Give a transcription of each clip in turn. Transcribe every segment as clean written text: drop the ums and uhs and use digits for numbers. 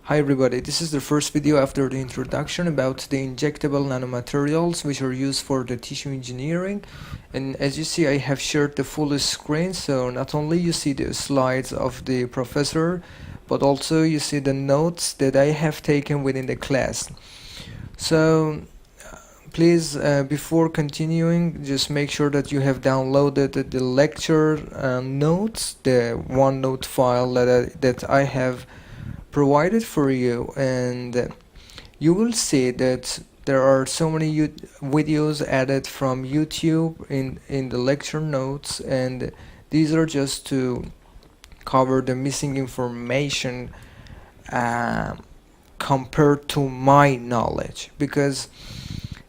Hi everybody, this is the first video after the introduction about the injectable nanomaterials which are used for the tissue engineering. And as you see, I have shared the full screen, so not only you see the slides of the professor, but also you see the notes that I have taken within the class. So please, before continuing, just make sure that you have downloaded the lecture notes, the OneNote file that I have provided for you, and you will see that there are so many videos added from YouTube in the lecture notes, and these are just to cover the missing information compared to my knowledge, because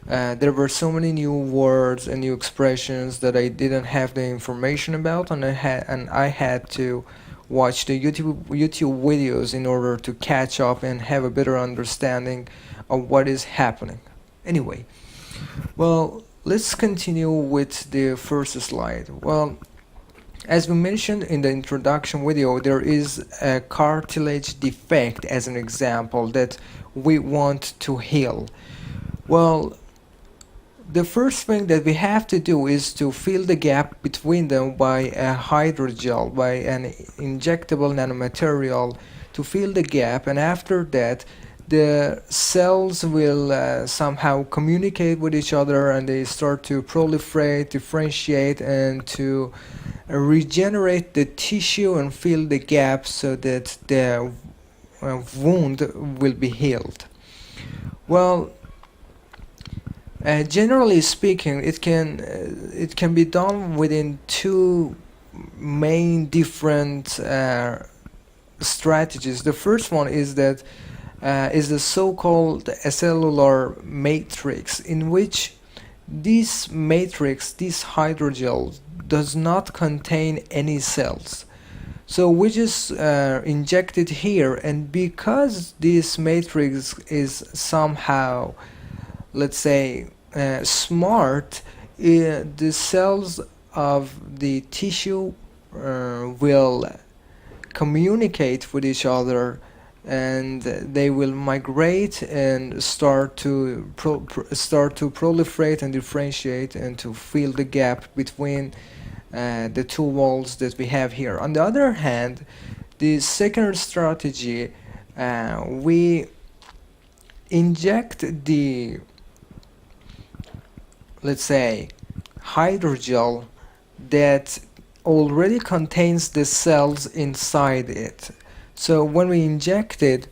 there were so many new words and new expressions that I didn't have the information about, and I had to watch the YouTube videos in order to catch up and have a better understanding of what is happening. Anyway, well, let's continue with the first slide. Well, as we mentioned in the introduction video, there is a cartilage defect as an example that we want to heal. Well, the first thing that we have to do is to fill the gap between them by a hydrogel, by an injectable nanomaterial, to fill the gap, and after that the cells will somehow communicate with each other, and they start to proliferate, differentiate, and to regenerate the tissue and fill the gap so that the wound will be healed. Well, generally speaking, it can be done within two main different strategies. The first one is that is the so-called cellular matrix, in which this matrix, this hydrogel, does not contain any cells. So we just inject it here, and because this matrix is somehow, let's say, smart, the cells of the tissue will communicate with each other, and they will migrate and start to proliferate and differentiate and to fill the gap between the two walls that we have here. On the other hand, the second strategy, we inject the, let's say, hydrogel that already contains the cells inside it. So when we inject it,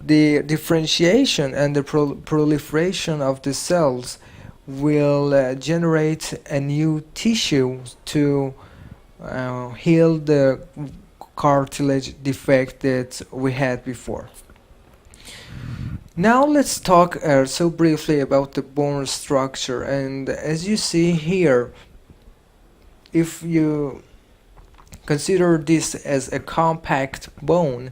the differentiation and the proliferation of the cells will generate a new tissue to heal the cartilage defect that we had before. Now let's talk so briefly about the bone structure, and as you see here, if you consider this as a compact bone,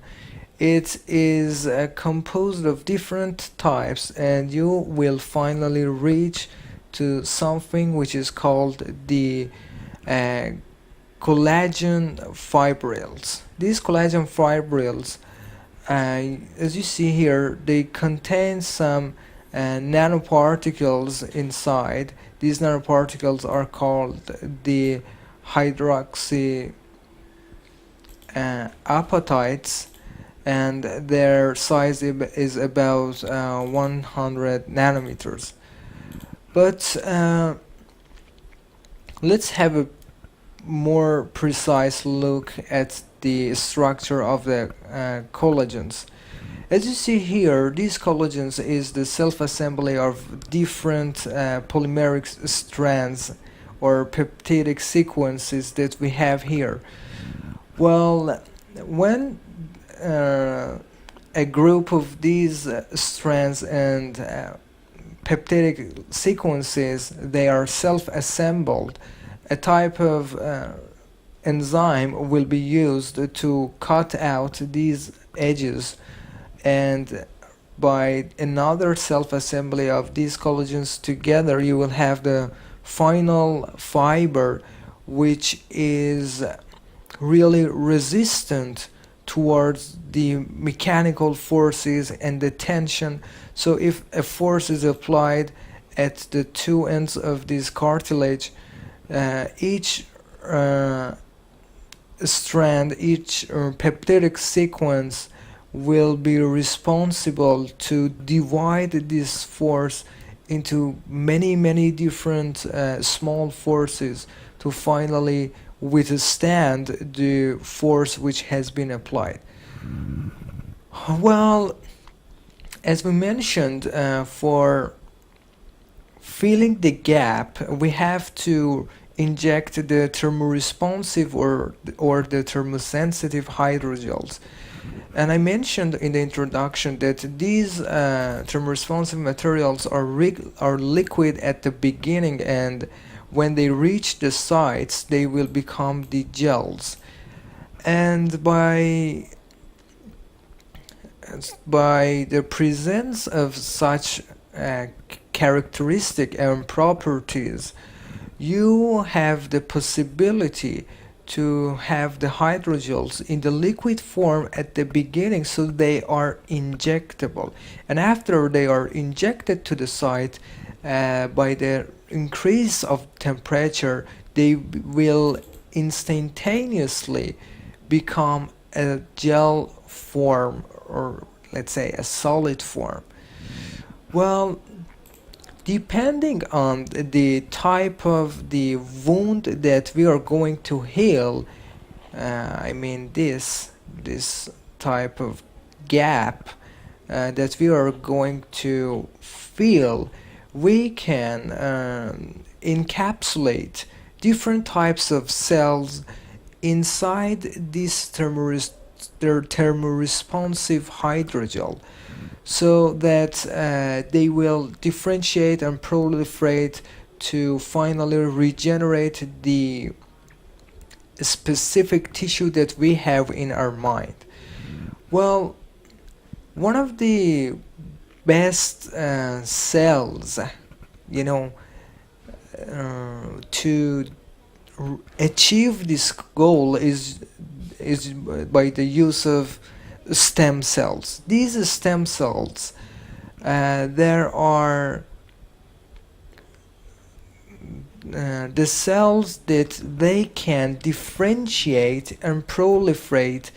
it is composed of different types, and you will finally reach to something which is called the collagen fibrils. These collagen fibrils, as you see here, they contain some nanoparticles inside. These nanoparticles are called the hydroxy apatites, and their size is about 100 nanometers. But let's have a more precise look at the structure of the collagens. As you see here, these collagens is the self-assembly of different polymeric strands or peptidic sequences that we have here. Well, when a group of these strands and peptidic sequences, they are self-assembled, a type of enzyme will be used to cut out these edges, and by another self-assembly of these collagens together, you will have the final fiber, which is really resistant towards the mechanical forces and the tension. So if a force is applied at the two ends of this cartilage, each strand, each peptidic sequence will be responsible to divide this force into many different small forces to finally withstand the force which has been applied. Well, as we mentioned, for filling the gap, we have to inject the thermoresponsive or the thermosensitive hydrogels. And I mentioned in the introduction that these thermoresponsive materials are liquid at the beginning, and when they reach the sites, they will become the gels. And by the presence of such characteristic and properties, you have the possibility to have the hydrogels in the liquid form at the beginning, so they are injectable, and after they are injected to the site, by the increase of temperature, they will instantaneously become a gel form, or let's say a solid form. Well, depending on the type of the wound that we are going to heal, I mean this type of gap that we are going to fill, we can encapsulate different types of cells inside this thermoresponsive hydrogel, so that they will differentiate and proliferate to finally regenerate the specific tissue that we have in our mind. Well, one of the best cells, you know, to achieve this goal is by the use of stem cells. These stem cells, there are the cells that they can differentiate and proliferate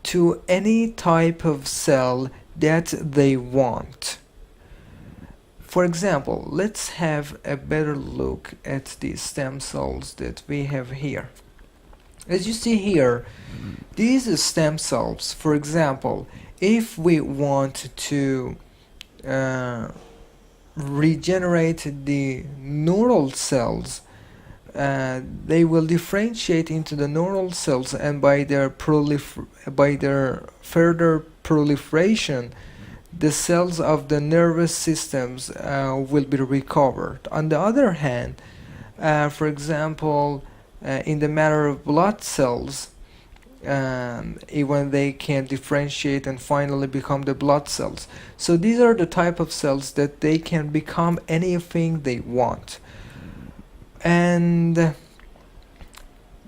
to any type of cell that they want. For example, let's have a better look at the stem cells that we have here. As you see here, these stem cells, for example, if we want to regenerate the neural cells, they will differentiate into the neural cells, and by their further proliferation, the cells of the nervous systems will be recovered. On the other hand, for example, in the matter of blood cells, even they can differentiate and finally become the blood cells. So these are the type of cells that they can become anything they want. And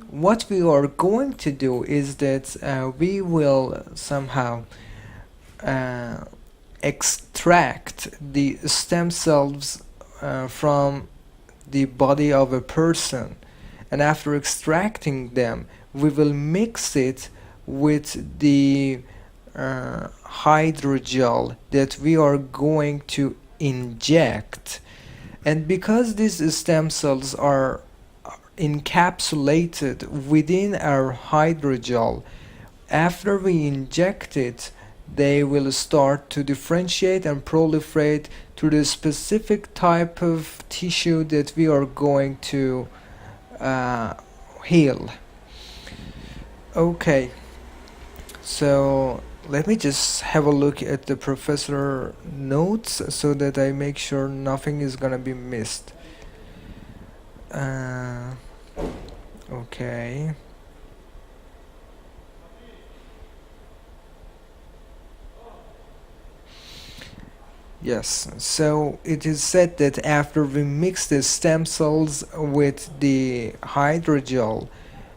what we are going to do is that we will somehow extract the stem cells from the body of a person, and after extracting them, we will mix it with the hydrogel that we are going to inject. And because these stem cells are encapsulated within our hydrogel, after we inject it, they will start to differentiate and proliferate to the specific type of tissue that we are going to heal. Okay, so let me just have a look at the professor notes so that I make sure nothing is gonna be missed. Okay. Yes, so it is said that after we mix the stem cells with the hydrogel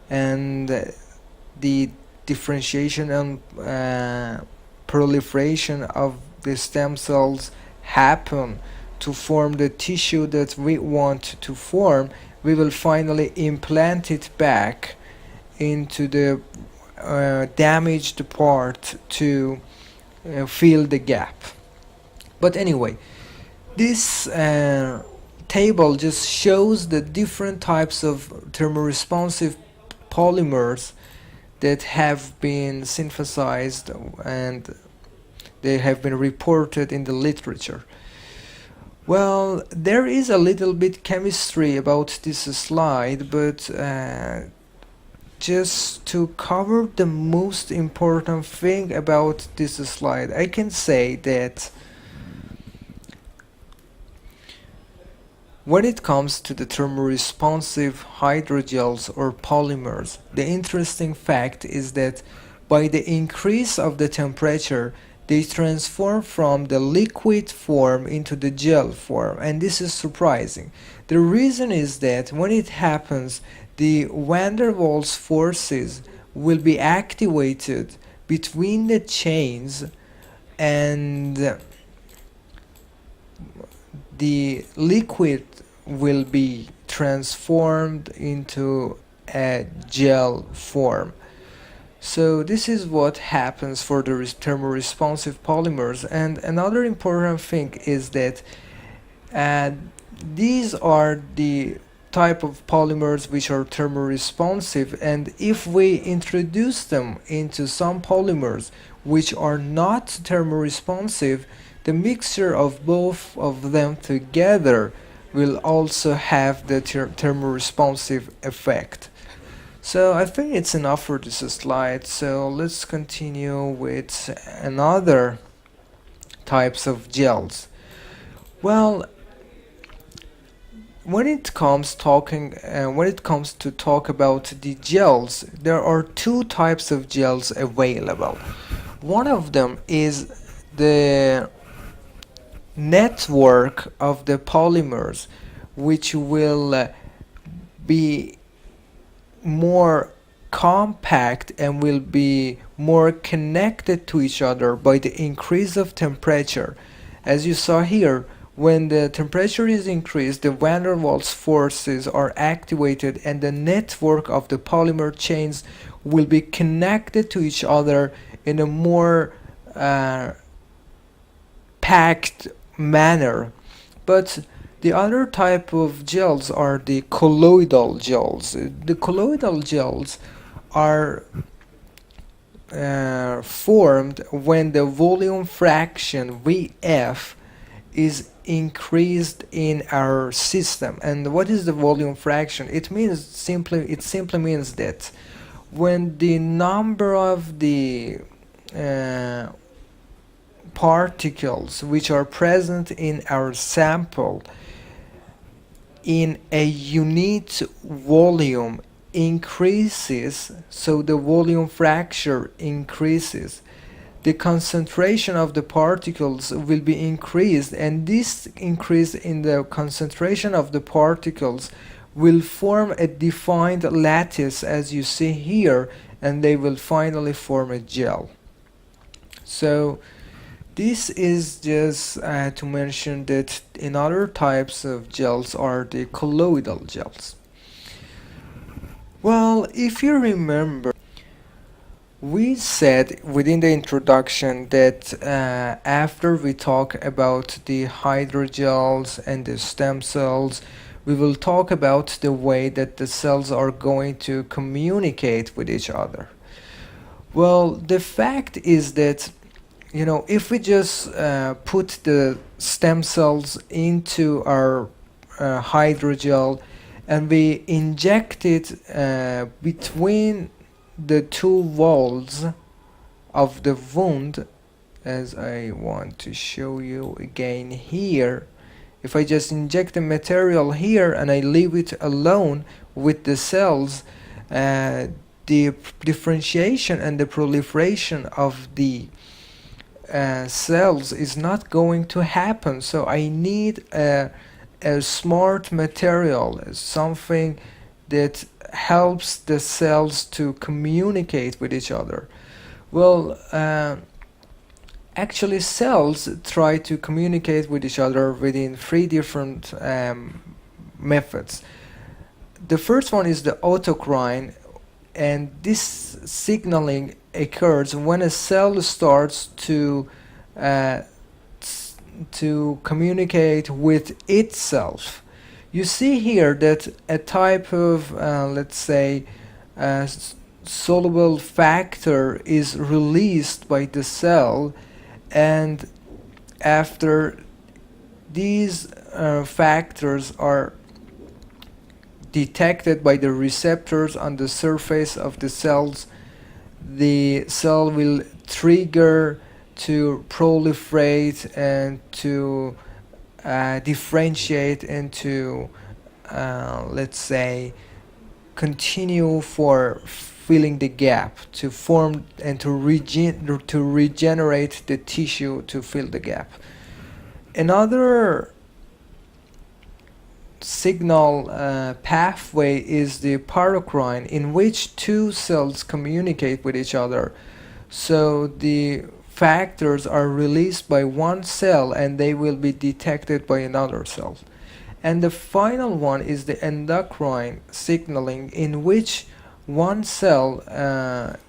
and the differentiation and proliferation of the stem cells happen to form the tissue that we want to form, we will finally implant it back into the damaged part to fill the gap. But anyway, this table just shows the different types of thermoresponsive polymers that have been synthesized and they have been reported in the literature. Well, there is a little bit chemistry about this slide, but just to cover the most important thing about this slide, I can say that when it comes to the thermoresponsive hydrogels or polymers, the interesting fact is that by the increase of the temperature, they transform from the liquid form into the gel form, and this is surprising. The reason is that when it happens, the van der Waals forces will be activated between the chains, and the liquid will be transformed into a gel form. So this is what happens for the thermoresponsive polymers. And another important thing is that these are the type of polymers which are thermoresponsive, and if we introduce them into some polymers which are not thermoresponsive, the mixture of both of them together will also have the thermoresponsive effect. So I think it's enough for this slide, so let's continue with another types of gels. Well, when it comes to talk about the gels, there are two types of gels available. One of them is the network of the polymers, which will be more compact and will be more connected to each other by the increase of temperature. As you saw here, when the temperature is increased, the van der Waals forces are activated and the network of the polymer chains will be connected to each other in a more packed manner. But the other type of gels are the colloidal gels. The colloidal gels are formed when the volume fraction Vf is increased in our system. And what is the volume fraction? It simply means that when the number of the particles which are present in our sample in a unit volume increases, so the volume fraction increases, the concentration of the particles will be increased, and this increase in the concentration of the particles will form a defined lattice as you see here, and they will finally form a gel. So this is just to mention that in other types of gels are the colloidal gels. Well, if you remember, we said within the introduction that after we talk about the hydrogels and the stem cells, we will talk about the way that the cells are going to communicate with each other. Well, the fact is that, you know, if we just put the stem cells into our hydrogel and we inject it between the two walls of the wound, as I want to show you again here, if I just inject the material here and I leave it alone with the cells, the differentiation and the proliferation of the cells is not going to happen. So I need a smart material, something that helps the cells to communicate with each other? Well, actually cells try to communicate with each other within three different methods. The first one is the autocrine, and this signaling occurs when a cell starts uh, to communicate with itself. You see here that a type of, let's say, soluble factor is released by the cell, and after these factors are detected by the receptors on the surface of the cells, the cell will trigger to proliferate and to differentiate and to, let's say, continue for filling the gap, to form and to regenerate the tissue to fill the gap. Another signal pathway is the paracrine, in which two cells communicate with each other. So the factors are released by one cell and they will be detected by another cell. And the final one is the endocrine signaling, in which one cell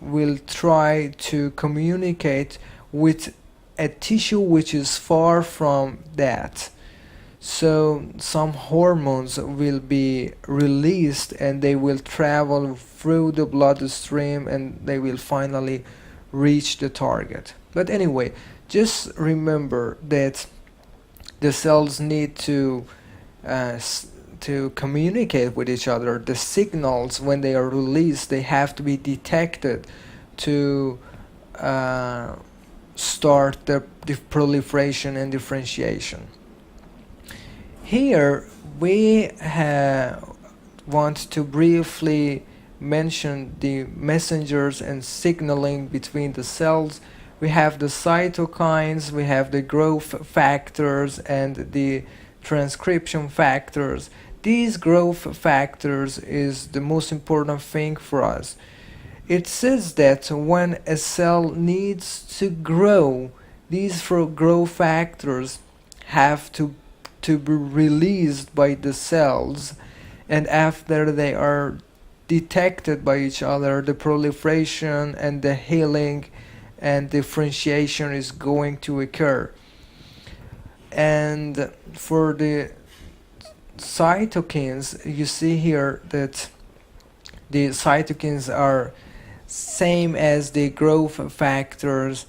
will try to communicate with a tissue which is far from that. So some hormones will be released and they will travel through the bloodstream and they will finally reach the target. But anyway, just remember that the cells need to communicate with each other. The signals, when they are released, they have to be detected to start the proliferation and differentiation. Here we want to briefly mention the messengers and signaling between the cells. We have the cytokines, we have the growth factors and the transcription factors. These growth factors is the most important thing for us. It says that when a cell needs to grow, these growth factors have to be released by the cells, and after they are detected by each other, the proliferation and the healing and differentiation is going to occur. And for the cytokines, you see here that the cytokines are same as the growth factors,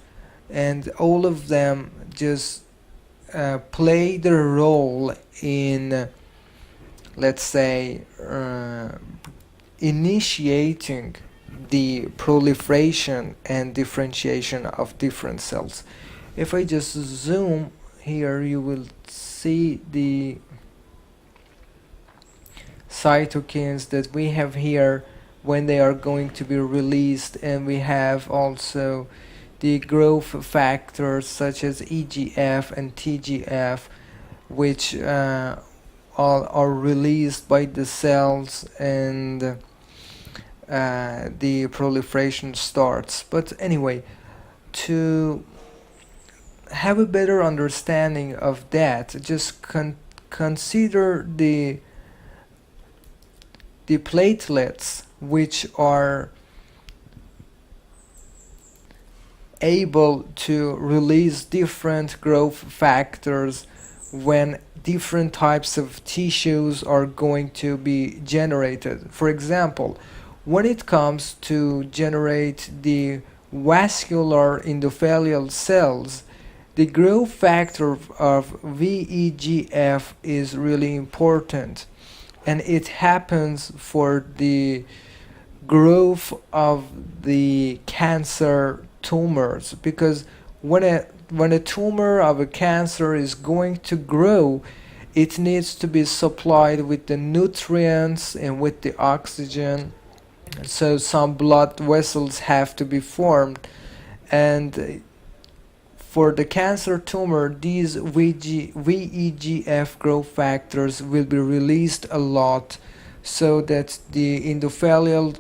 and all of them just play their role in, let's say, initiating the proliferation and differentiation of different cells. If I just zoom here, you will see the cytokines that we have here when they are going to be released, and we have also the growth factors such as EGF and TGF, which are released by the cells, and the proliferation starts. But anyway, to have a better understanding of that, just consider the platelets, which are able to release different growth factors when different types of tissues are going to be generated. For example, when it comes to generate the vascular endothelial cells, the growth factor of VEGF is really important, and it happens for the growth of the cancer tumors, because when a tumor of a cancer is going to grow, it needs to be supplied with the nutrients and with the oxygen. So some blood vessels have to be formed, and for the cancer tumor, these VEGF growth factors will be released a lot, so that the endothelial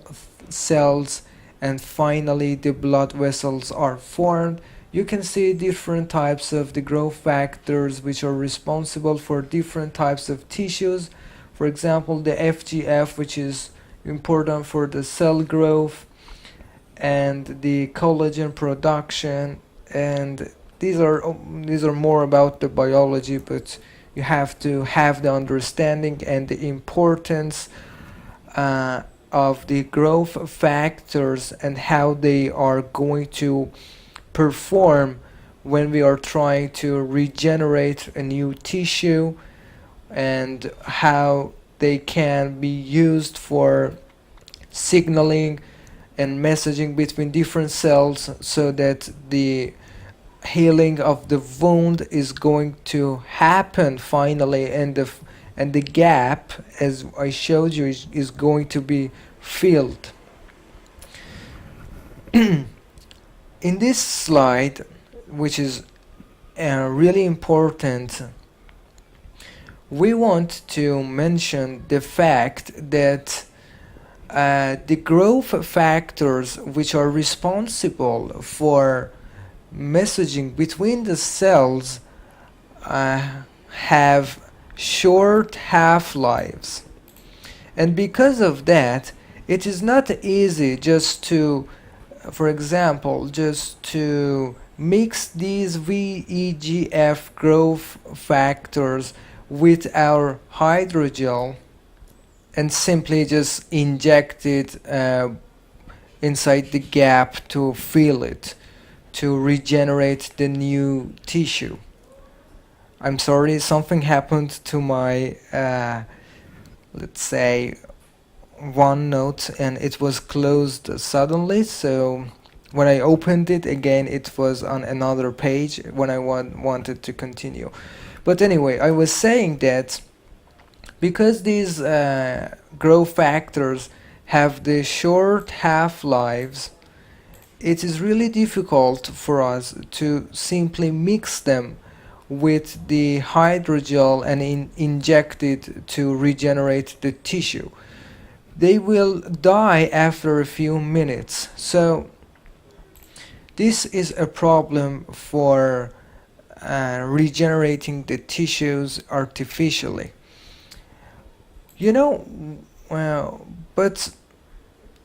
cells and finally the blood vessels are formed. You can see different types of the growth factors which are responsible for different types of tissues. For example, the FGF, which is important for the cell growth and the collagen production, and these are more about the biology, but you have to have the understanding and the importance of the growth factors and how they are going to perform when we are trying to regenerate a new tissue, and how they can be used for signaling and messaging between different cells, so that the healing of the wound is going to happen finally, and the gap, as I showed you, is going to be filled. In this slide, which is really important, we want to mention the fact that the growth factors which are responsible for messaging between the cells have short half-lives, and because of that it is not easy just to, for example, just to mix these VEGF growth factors with our hydrogel and simply just inject it inside the gap to fill it, to regenerate the new tissue. I'm sorry, something happened to my, let's say, OneNote, and it was closed suddenly, so when I opened it again it was on another page when I wanted to continue. But anyway, I was saying that because these growth factors have the short half-lives, it is really difficult for us to simply mix them with the hydrogel and inject it to regenerate the tissue. They will die after a few minutes. So this is a problem for regenerating the tissues artificially. You know, but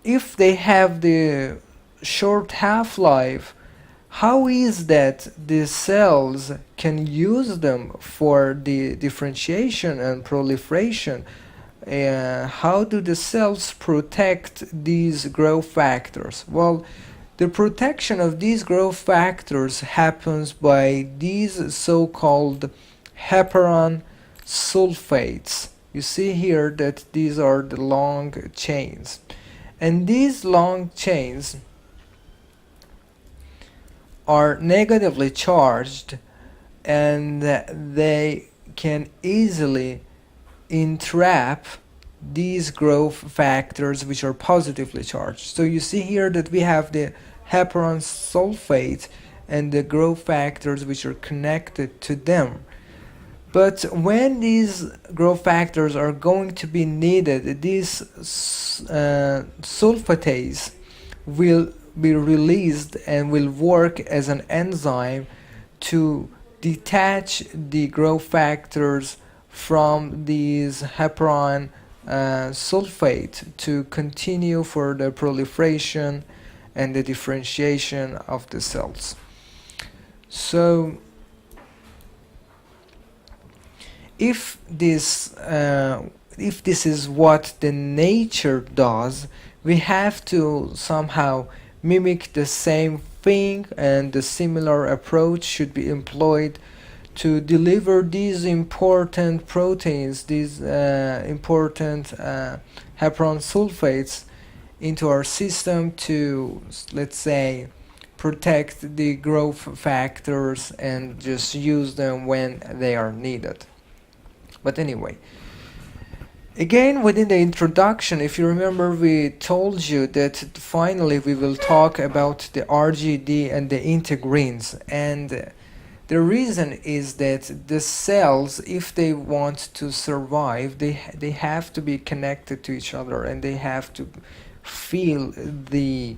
if they have the short half-life, how is that the cells can use them for the differentiation and proliferation? How do the cells protect these growth factors? Well, the protection of these growth factors happens by these so-called heparan sulfates. You see here that these are the long chains, and these long chains are negatively charged, and they can easily entrap these growth factors which are positively charged. So you see here that we have the heparan sulfate and the growth factors which are connected to them. But when these growth factors are going to be needed, these sulfatase will be released and will work as an enzyme to detach the growth factors from these heparan sulfate to continue for the proliferation and the differentiation of the cells. So if this is what the nature does, we have to somehow mimic the same thing, and the similar approach should be employed to deliver these important proteins, these important heparan sulfates into our system to, let's say, protect the growth factors and just use them when they are needed. But anyway, again, within the introduction, if you remember, we told you that finally we will talk about the RGD and the integrins, and The reason is that the cells, if they want to survive, they have to be connected to each other, and they have to feel the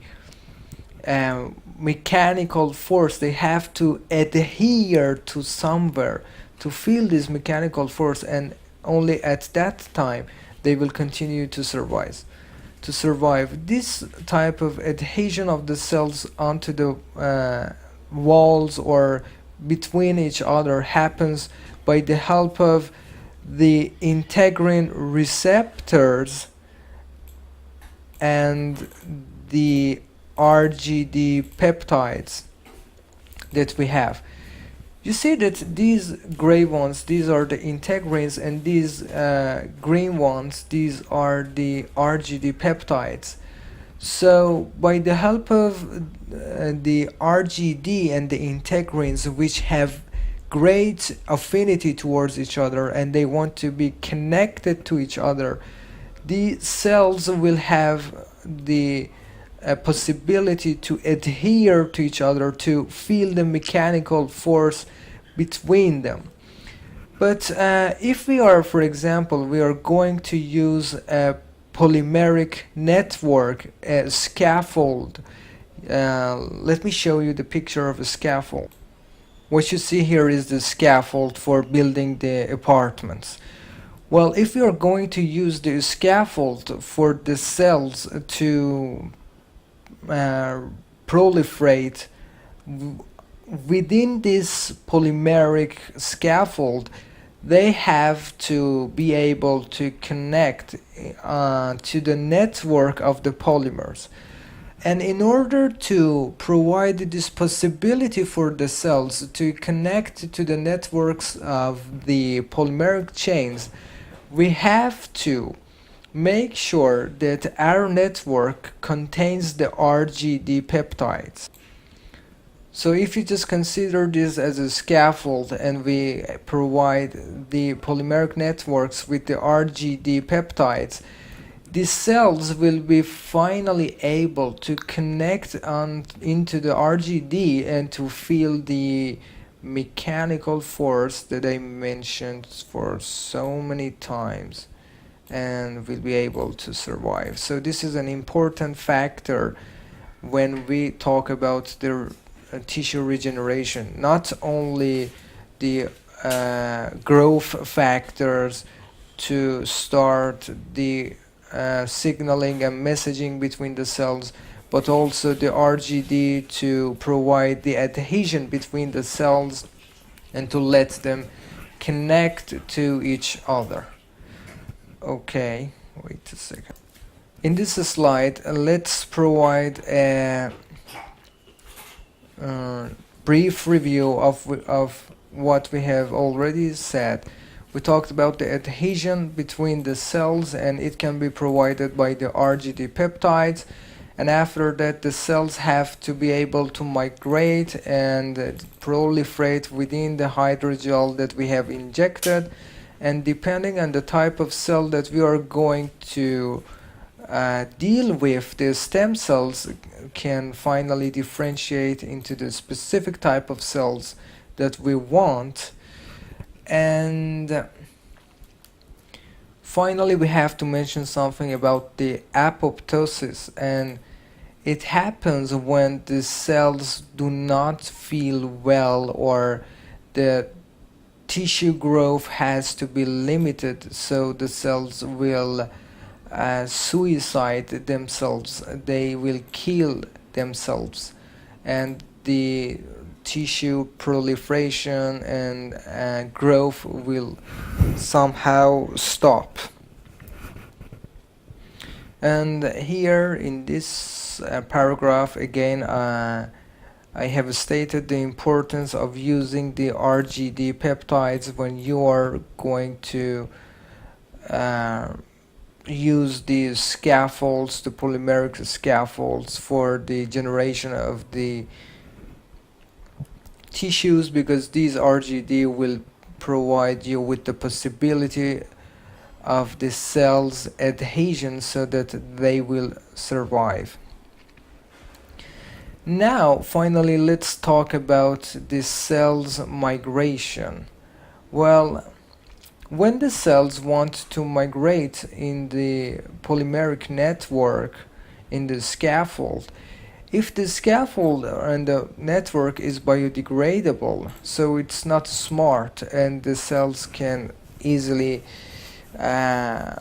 mechanical force. They have to adhere to somewhere to feel this mechanical force, and only at that time they will continue to survive. This type of adhesion of the cells onto the walls or between each other happens by the help of the integrin receptors and the RGD peptides that we have. You see that these gray ones, these are the integrins, and these green ones, these are the RGD peptides. So by the help of the RGD and the integrins, which have great affinity towards each other and they want to be connected to each other, the cells will have the possibility to adhere to each other, to feel the mechanical force between them. But if we are, for example, we are going to use a polymeric network, a scaffold. Let me show you the picture of a scaffold. What you see here is the scaffold for building the apartments. Well, if we are going to use the scaffold for the cells to proliferate within this polymeric scaffold, they have to be able to connect to the network of the polymers. And in order to provide this possibility for the cells to connect to the networks of the polymeric chains, we have to make sure that our network contains the RGD peptides. So if you just consider this as a scaffold and we provide the polymeric networks with the RGD peptides, the cells will be finally able to connect into the RGD and to feel the mechanical force that I mentioned for so many times, and will be able to survive. So this is an important factor when we talk about the tissue regeneration. Not only the growth factors to start the signaling and messaging between the cells, but also the RGD to provide the adhesion between the cells and to let them connect to each other. Okay, wait a second. In this slide, let's provide a brief review of what we have already said. We talked about the adhesion between the cells, and it can be provided by the RGD peptides. And after that, the cells have to be able to migrate and proliferate within the hydrogel that we have injected. And depending on the type of cell that we are going to deal with, the stem cells can finally differentiate into the specific type of cells that we want. And finally, we have to mention something about the apoptosis, and it happens when the cells do not feel well, or the tissue growth has to be limited, so the cells will suicide themselves, they will kill themselves, and the tissue proliferation and growth will somehow stop. And here in this paragraph again, I have stated the importance of using the RGD peptides when you are going to use these scaffolds, the polymeric scaffolds, for the generation of the tissues, because these RGD will provide you with the possibility of the cells adhesion so that they will survive. Now, finally, let's talk about the cell's migration. Well, when the cells want to migrate in the polymeric network, in the scaffold, if the scaffold and the network is biodegradable, so it's not smart and the cells can easily uh,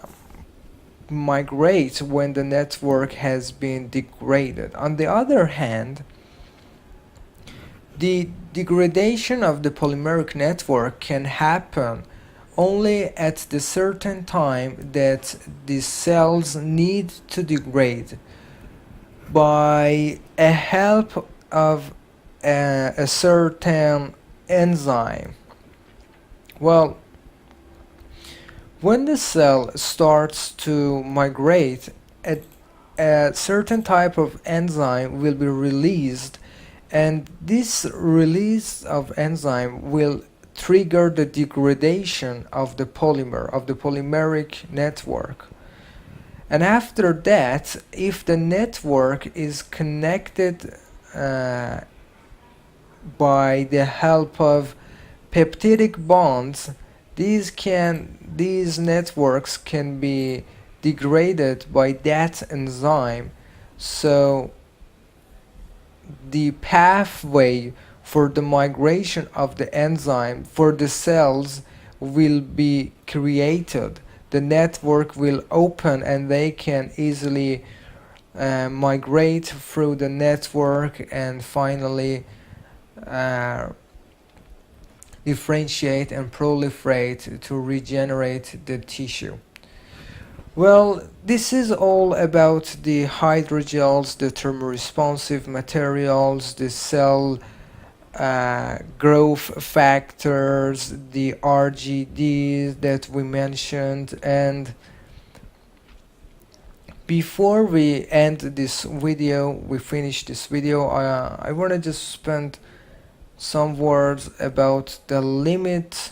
migrate when the network has been degraded. On the other hand, the degradation of the polymeric network can happen only at the certain time that the cells need to degrade by a help of a certain enzyme. Well, when the cell starts to migrate, a certain type of enzyme will be released, and this release of enzyme will trigger the degradation of the polymer, of the polymeric network. And after that, if the network is connected uh, by the help of peptidic bonds, these networks can be degraded by that enzyme. So the pathway for the migration of the enzyme for the cells will be created. The network will open and they can easily migrate through the network and finally uh, differentiate and proliferate to regenerate the tissue. Well, this is all about the hydrogels, the thermoresponsive materials, the cell growth factors, the RGDs that we mentioned. And before we end this video, we finish this video, I want to just spend some words about the limit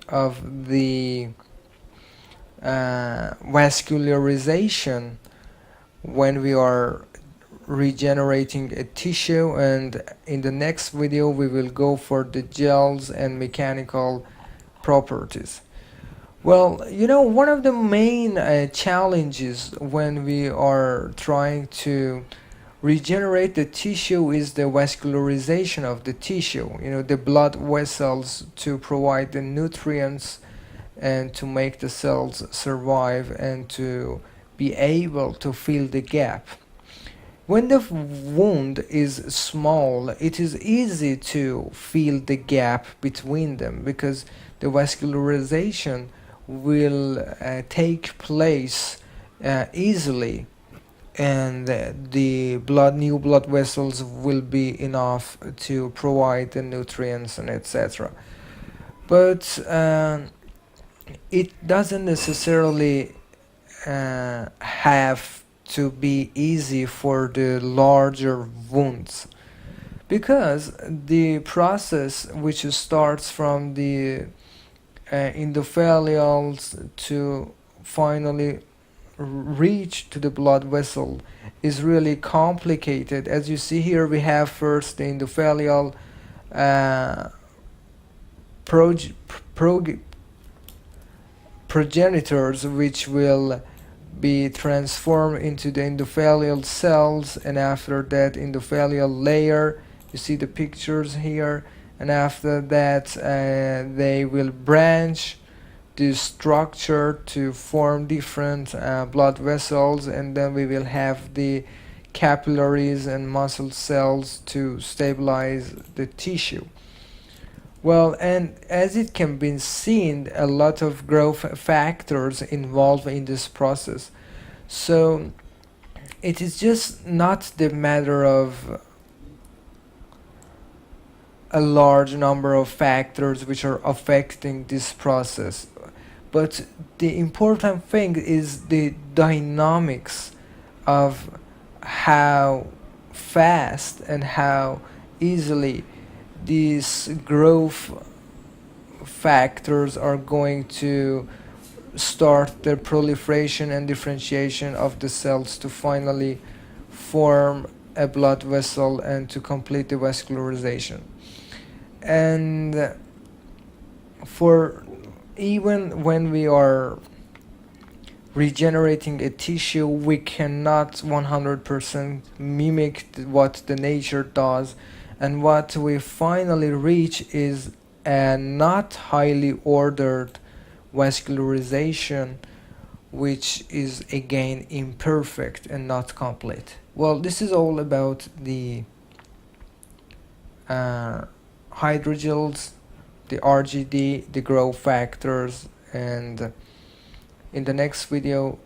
of the vascularization when we are regenerating a tissue, and in the next video we will go for the gels and mechanical properties. Well, one of the main challenges when we are trying to regenerate the tissue is the vascularization of the tissue, the blood vessels to provide the nutrients and to make the cells survive and to be able to fill the gap. When the wound is small, it is easy to fill the gap between them because the vascularization will take place easily, and the new blood vessels will be enough to provide the nutrients and etc. But it doesn't necessarily have to be easy for the larger wounds, because the process which starts from the endothelials to finally reach to the blood vessel is really complicated. As you see here, we have first the endothelial progenitors, which will be transformed into the endothelial cells, and after that endothelial layer, you see the pictures here, and after that they will branch the structure to form different blood vessels, and then we will have the capillaries and muscle cells to stabilize the tissue. Well, and as it can be seen, a lot of growth factors involved in this process. So it is just not the matter of a large number of factors which are affecting this process, but the important thing is the dynamics of how fast and how easily these growth factors are going to start the proliferation and differentiation of the cells to finally form a blood vessel and to complete the vascularization. And for even when we are regenerating a tissue, we cannot 100% mimic what the nature does, and what we finally reach is a not highly ordered vascularization, which is again imperfect and not complete. Well, this is all about the hydrogels, the RGD, the growth factors, and in the next video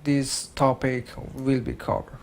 this topic will be covered.